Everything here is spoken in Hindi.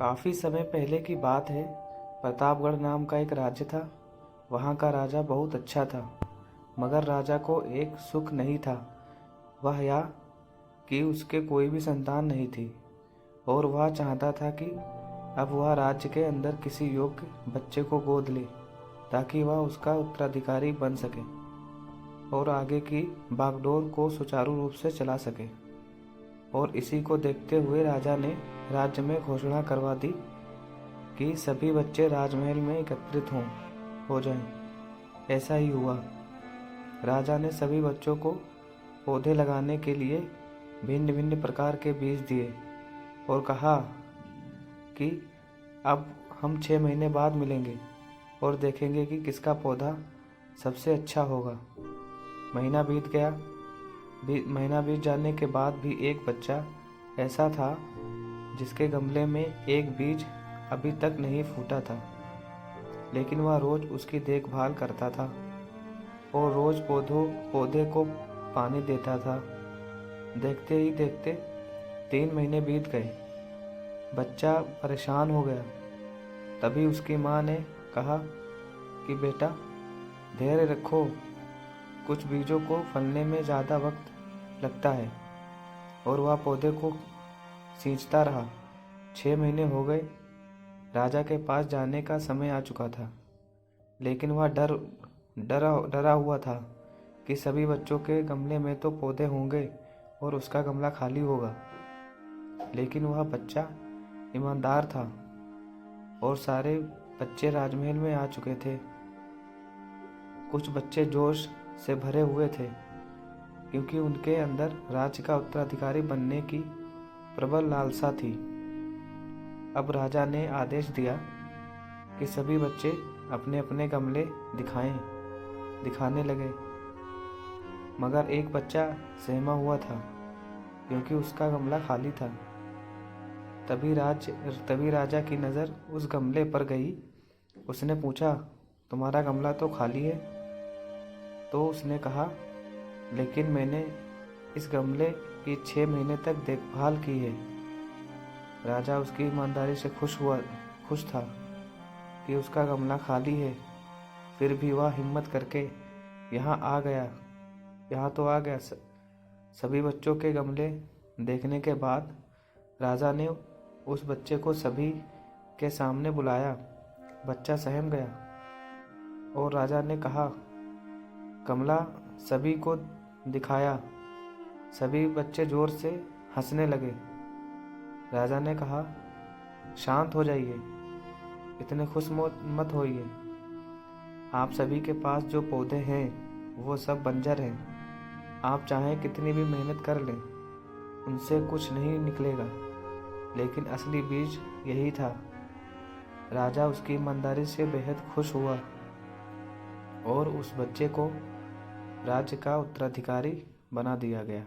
काफ़ी समय पहले की बात है। प्रतापगढ़ नाम का एक राज्य था। वहाँ का राजा बहुत अच्छा था, मगर राजा को एक सुख नहीं था। वह यह कि उसके कोई भी संतान नहीं थी और वह चाहता था कि अब वह राज्य के अंदर किसी योग्य बच्चे को गोद ले ताकि वह उसका उत्तराधिकारी बन सके और आगे की बागडोर को सुचारू रूप से चला सके। और इसी को देखते हुए राजा ने राज्य में घोषणा करवा दी कि सभी बच्चे राजमहल में एकत्रित हो जाएं। ऐसा ही हुआ। राजा ने सभी बच्चों को पौधे लगाने के लिए भिन्न भिन्न प्रकार के बीज दिए और कहा कि अब हम 6 महीने बाद मिलेंगे और देखेंगे कि किसका पौधा सबसे अच्छा होगा। महीना बीत गया। महीना बीत जाने के बाद भी एक बच्चा ऐसा था जिसके गमले में एक बीज अभी तक नहीं फूटा था, लेकिन वह रोज उसकी देखभाल करता था और रोज पौधे को पानी देता था। देखते ही देखते 3 महीने बीत गए। बच्चा परेशान हो गया। तभी उसकी माँ ने कहा कि बेटा, धैर्य रखो, कुछ बीजों को फलने में ज़्यादा वक्त लगता है। और वह पौधे को सींचता रहा। 6 महीने हो गए। राजा के पास जाने का समय आ चुका था, लेकिन वह डरा हुआ था कि सभी बच्चों के गमले में तो पौधे होंगे और उसका गमला खाली होगा। लेकिन वह बच्चा ईमानदार था और सारे बच्चे राजमहल में आ चुके थे। कुछ बच्चे जोश से भरे हुए थे क्योंकि उनके अंदर राज्य का उत्तराधिकारी बनने की प्रबल लालसा थी। अब राजा ने आदेश दिया कि सभी बच्चे अपने अपने गमले दिखाने लगे, मगर एक बच्चा सहमा हुआ था क्योंकि उसका गमला खाली था। तभी राजा की नज़र उस गमले पर गई। उसने पूछा, तुम्हारा गमला तो खाली है? तो उसने कहा, लेकिन मैंने इस गमले की 6 महीने तक देखभाल की है। राजा उसकी ईमानदारी से खुश था कि उसका गमला खाली है। फिर भी वह हिम्मत करके यहाँ आ गया। सभी बच्चों के गमले देखने के बाद राजा ने उस बच्चे को सभी के सामने बुलाया। बच्चा सहम गया और राजा ने कहा, गमला सभी को दिखाया। सभी बच्चे जोर से हंसने लगे। राजा ने कहा, शांत हो जाइए, इतने खुश मत होइए। आप सभी के पास जो पौधे हैं वो सब बंजर हैं। आप चाहें कितनी भी मेहनत कर लें, उनसे कुछ नहीं निकलेगा। लेकिन असली बीज यही था। राजा उसकी ईमानदारी से बेहद खुश हुआ और उस बच्चे को राज्य का उत्तराधिकारी बना दिया गया।